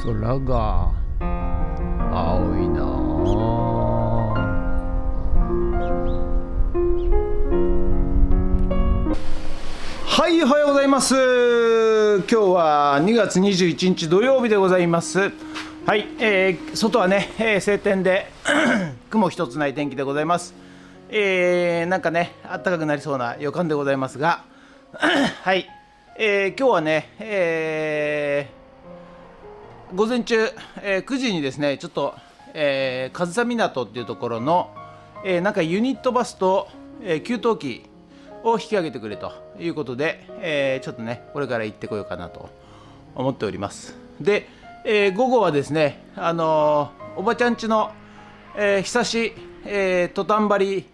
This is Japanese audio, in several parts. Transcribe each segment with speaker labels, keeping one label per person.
Speaker 1: 空が青いなあ。はい、おはようございます。今日は2月21日土曜日でございます。はい、外はね、晴天で雲一つない天気でございます。なんかね、暖かくなりそうな予感でございますがはい、今日はね、午前中、9時にですね、ちょっと、上総港っていうところの、なんかユニットバスと、給湯器を引き上げてくれということで、ちょっとねこれから行ってこようかなと思っております。で、午後はですね、おばちゃんちの、久し、トタン張り、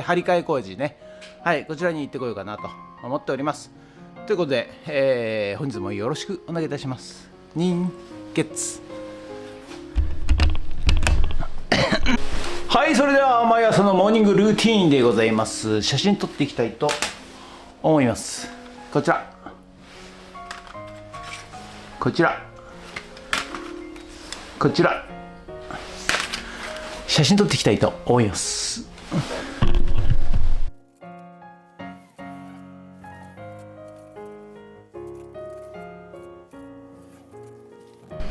Speaker 1: 張り替え工事ね、はい、こちらに行ってこようかなと思っております。ということで、本日もよろしくお願いいたします。人月はい、それでは毎朝のモーニングルーティーンでございます。写真撮っていきたいと思います。こちらこちらこちら、写真撮っていきたいと思います。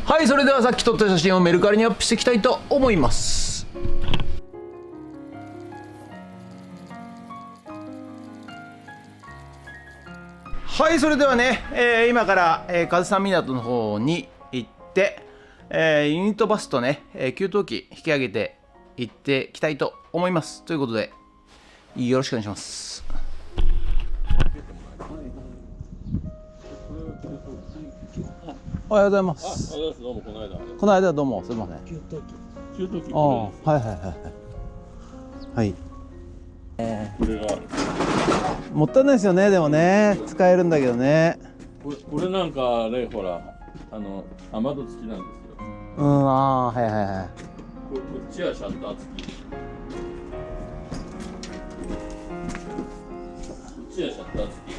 Speaker 1: はい、それではさっき撮った写真をメルカリにアップしていきたいと思います。はい、それではね、今から、上総港の方に行って、ユニットバスとね、給湯器引き上げて行っていきたいと思います。ということでよろしくお願いします。おはようございます。
Speaker 2: どうも
Speaker 1: この間どうもすみません。
Speaker 2: 給湯器
Speaker 1: はいはいはいはい。
Speaker 2: これが
Speaker 1: もったいないですよね。でもね、使えるんだけどね。
Speaker 2: これなんかね、ほら雨戸付きなんですよ。
Speaker 1: ああ、はいはいはい。
Speaker 2: こっちはシャッター付き。こっちはシャッター付き。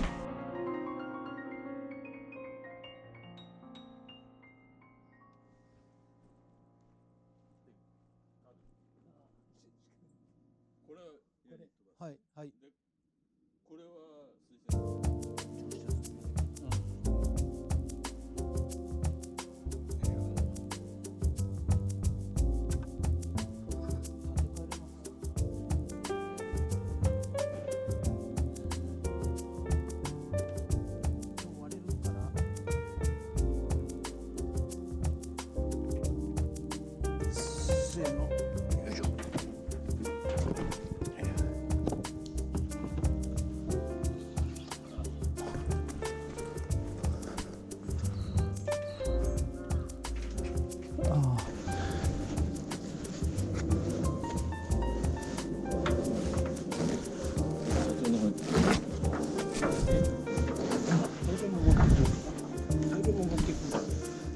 Speaker 1: はいはい。
Speaker 2: これは水洗。
Speaker 1: せーの、よいしょ。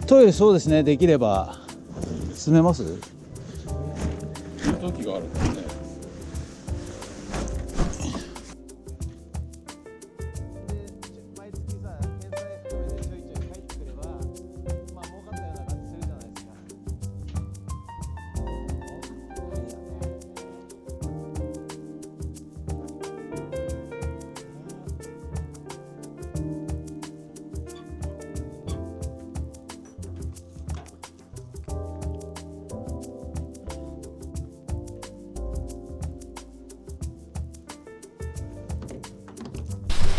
Speaker 1: トイレ、そうですね、できれば進めます。
Speaker 2: 給湯器があるんですね。
Speaker 1: 毎月さ、返済含めてちょいちょい返ってくれば、まあ儲かったような感じするじゃないですか。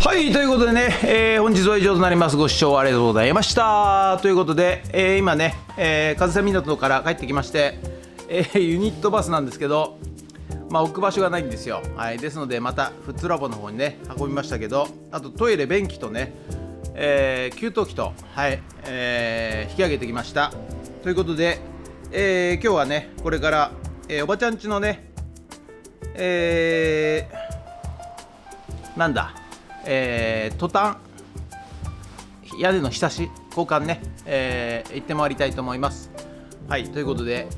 Speaker 1: はい、ということでね、本日は以上となります。ご視聴ありがとうございました。ということで、今ね、上総港から帰ってきまして、ユニットバスなんですけど、まあ、置く場所がないんですよ。はい、ですのでまたフッツラボの方にね運びましたけど、あとトイレ、便器とね、給湯器と、はい、引き上げてきました。ということで、今日はねこれから、おばちゃんちのね、なんだ、トタン屋根のひさし交換ね、行ってまいりたいと思います。はい、ということで、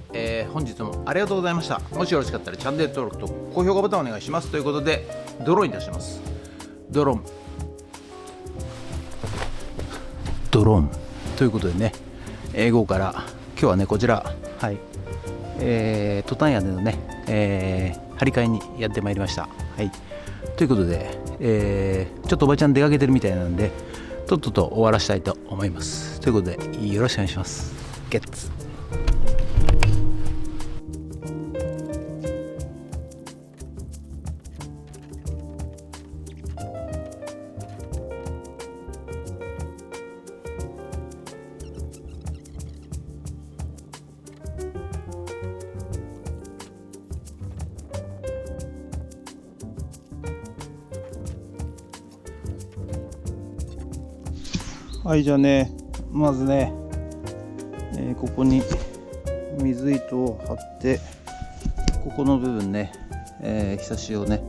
Speaker 1: 本日もありがとうございました。もしよろしかったらチャンネル登録と高評価ボタンお願いします。ということでドローンに出します。ドローンということでね、英語から今日はねこちら、はい、トタン屋根のね、張り替えにやってまいりました。はい、ということで、ちょっとおばちゃん出かけてるみたいなんでとっとと終わらしたいと思います。ということでよろしくお願いします。ゲッツ。はい、じゃあね、まずね、ここに水糸を張って、ここの部分ね、ひさしをね、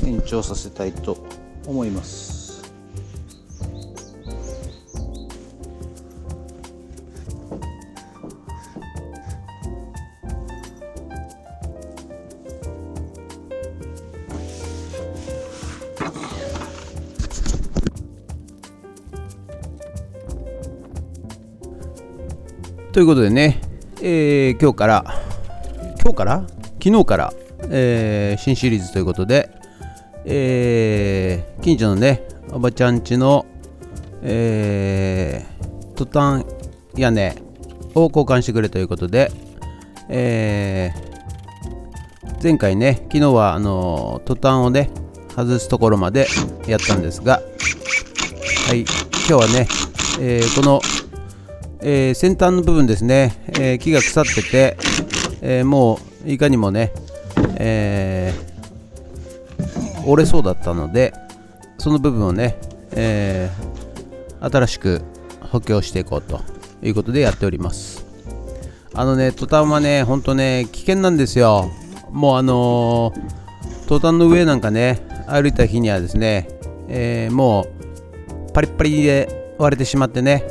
Speaker 1: 延長させたいと思います。ということでね、今日から昨日から、新シリーズということで、近所のねおばちゃん家の、トタン屋根を交換してくれということで、前回ね昨日はトタンをね外すところまでやったんですが、はい、今日はね、この先端の部分ですね、木が腐ってて、もういかにもね、折れそうだったのでその部分をね、新しく補強していこうということでやっております。トタンはねほんとね危険なんですよ。もうトタンの上なんかね歩いた日にはですね、もうパリッパリで割れてしまってね、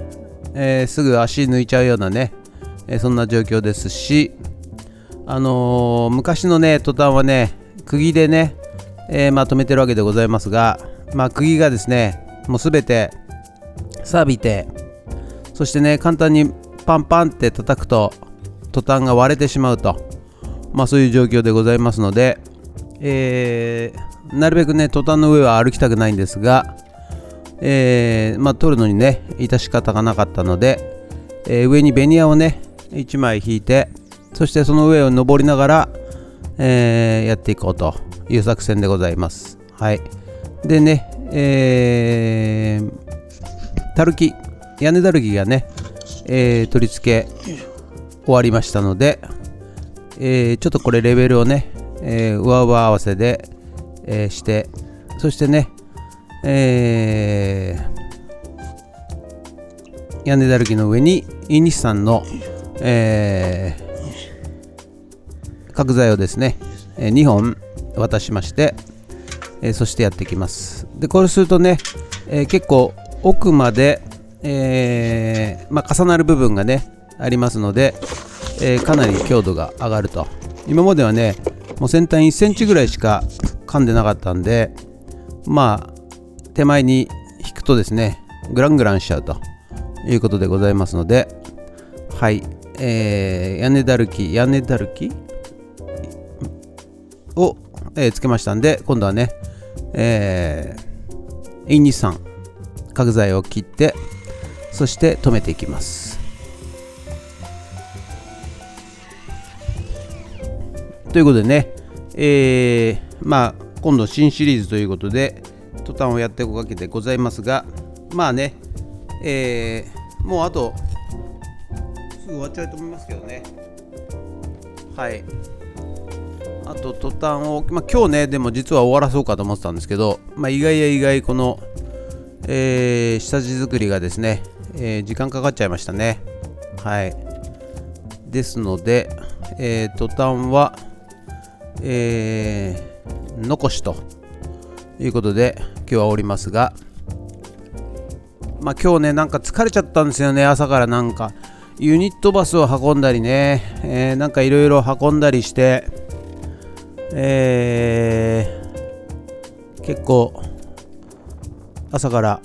Speaker 1: すぐ足抜いちゃうようなね、そんな状況ですし、昔のねトタンはね釘でね、止めてるわけでございますが、釘がですねもうすべて錆びて、そしてね簡単にパンパンって叩くとトタンが割れてしまうと、そういう状況でございますので、なるべくねトタンの上は歩きたくないんですが、取るのにね致し方がなかったので、上にベニヤをね1枚引いて、そしてその上を登りながら、やっていこうという作戦でございます。はい、でね、屋根だるきがね、取り付け終わりましたので、ちょっとこれレベルをね、上合わせで、して、そしてね屋根だるきの上にイニシさんの、角材をですね、2本渡しまして、そしてやっていきます。でこれするとね、結構奥まで、重なる部分がねありますので、かなり強度が上がると。今まではねもう先端1センチぐらいしか噛んでなかったんで、手前に引くとですねグラングランしちゃうということでございますので、はい、屋根だるきを、つけましたんで、今度はね、インニス3角材を切って、そして留めていきます。ということでね、今度新シリーズということでトタンをやっていくわけでございますが、もうあとすぐ終わっちゃうと思いますけどね。はい、あとトタンを、今日ねでも実は終わらそうかと思ってたんですけど、意外や意外この、下地作りがですね、時間かかっちゃいましたね。はい、ですので、トタンは、残しということで今日はおりますが、今日ねなんか疲れちゃったんですよね。朝からなんかユニットバスを運んだりね、なんかいろいろ運んだりして、結構朝から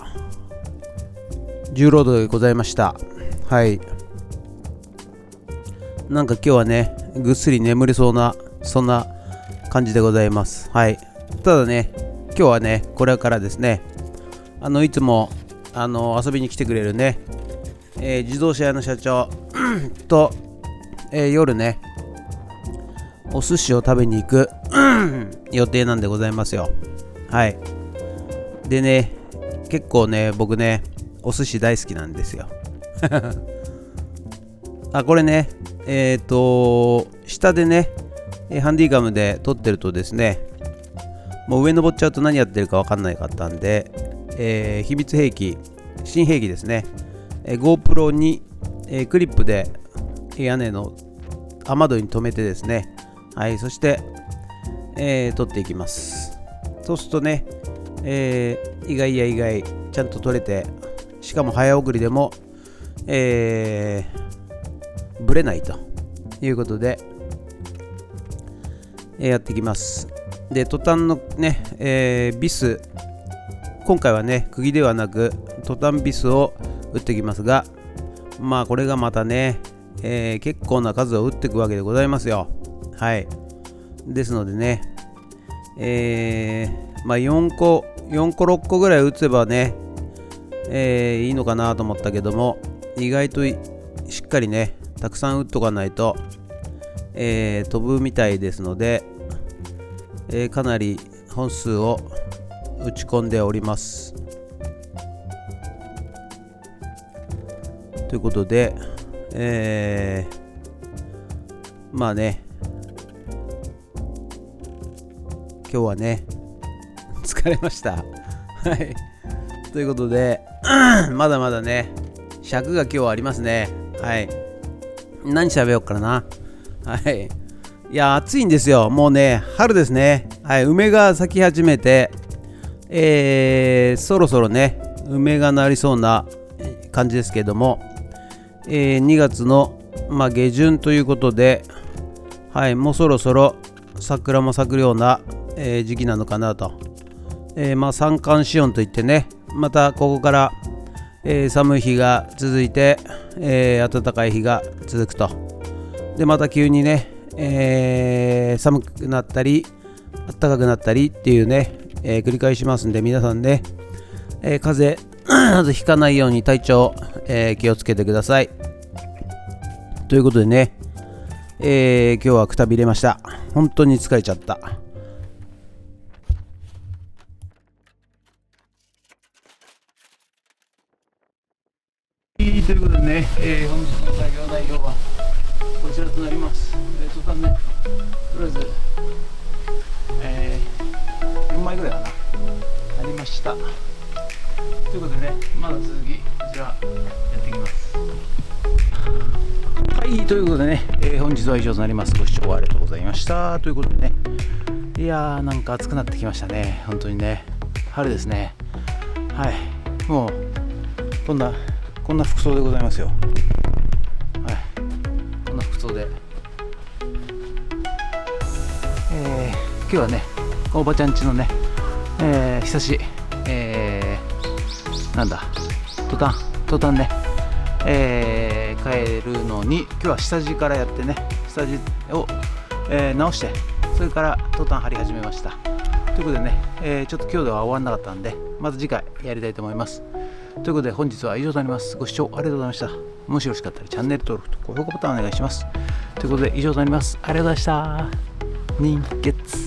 Speaker 1: 重労働でございました。はい、
Speaker 3: なんか今日はね、ぐっすり眠れそうな、そんな感じでございます。はい。ただね、今日はね、これからですね、いつも遊びに来てくれるね、自動車屋の社長と、夜ね、お寿司を食べに行く予定なんでございますよ。はい。でね、結構ね、僕ね、お寿司大好きなんですよ。これね、下でね、ハンディカムで撮ってるとですね、もう上登っちゃうと何やってるか分かんないかったんで、秘密兵器、新兵器ですね、GoPro に、クリップで屋根の雨戸に留めてですね、はい、そして、撮っていきます。そうするとね、意外ちゃんと撮れて、しかも早送りでも、ブレないということで、やっていきます。で、トタンのね、ビス、今回はね、釘ではなくトタンビスを打っていきますが、まあこれがまたね、結構な数を打っていくわけでございますよ。はい。ですのでね、まあ4個6個ぐらい打てばね、いいのかなと思ったけども、意外としっかりね、たくさん打っとかないと、飛ぶみたいですので、かなり本数を打ち込んでおります。ということで、まあね、今日はね、疲れました。はい。ということで、まだまだね、尺が今日はありますね。はい。何喋ろうかな。はい。いや、暑いんですよ。もうね、春ですね。はい。梅が咲き始めて、そろそろね、梅がなりそうな感じですけども、2月の、下旬ということで、はい、もうそろそろ桜も咲くような、時期なのかなと。三寒四温といってね、またここから、寒い日が続いて、暖かい日が続くと。で、また急にね、寒くなったり、暖かくなったりっていうね、繰り返しますんで、皆さんね、風邪などひかないように体調、気をつけてください。ということでね、今日はくたびれました。本当に疲れちゃった。ということでね、本日の作業内容はこちらとなります。途端ね、とりあえず、4枚ぐらいかな、ありました。ということでね、まだ続き、こちらやっていきます。はい、ということでね、本日は以上となります。ご視聴ありがとうございました。ということでね、いやー、なんか暑くなってきましたね。本当にね、春ですね。はい、もう、こんな服装でございますよ。はい、こんな服装で。今日はね、おばちゃん家のね、久し、なんだ、トタンね、帰るのに、今日は下地からやってね、下地を、直して、それからトタン張り始めました。ということでね、ちょっと今日では終わんなかったんで、また次回やりたいと思います。ということで本日は以上となります。ご視聴ありがとうございました。もしよろしかったらチャンネル登録と高評価ボタンお願いします。ということで以上となります。ありがとうございました。人月。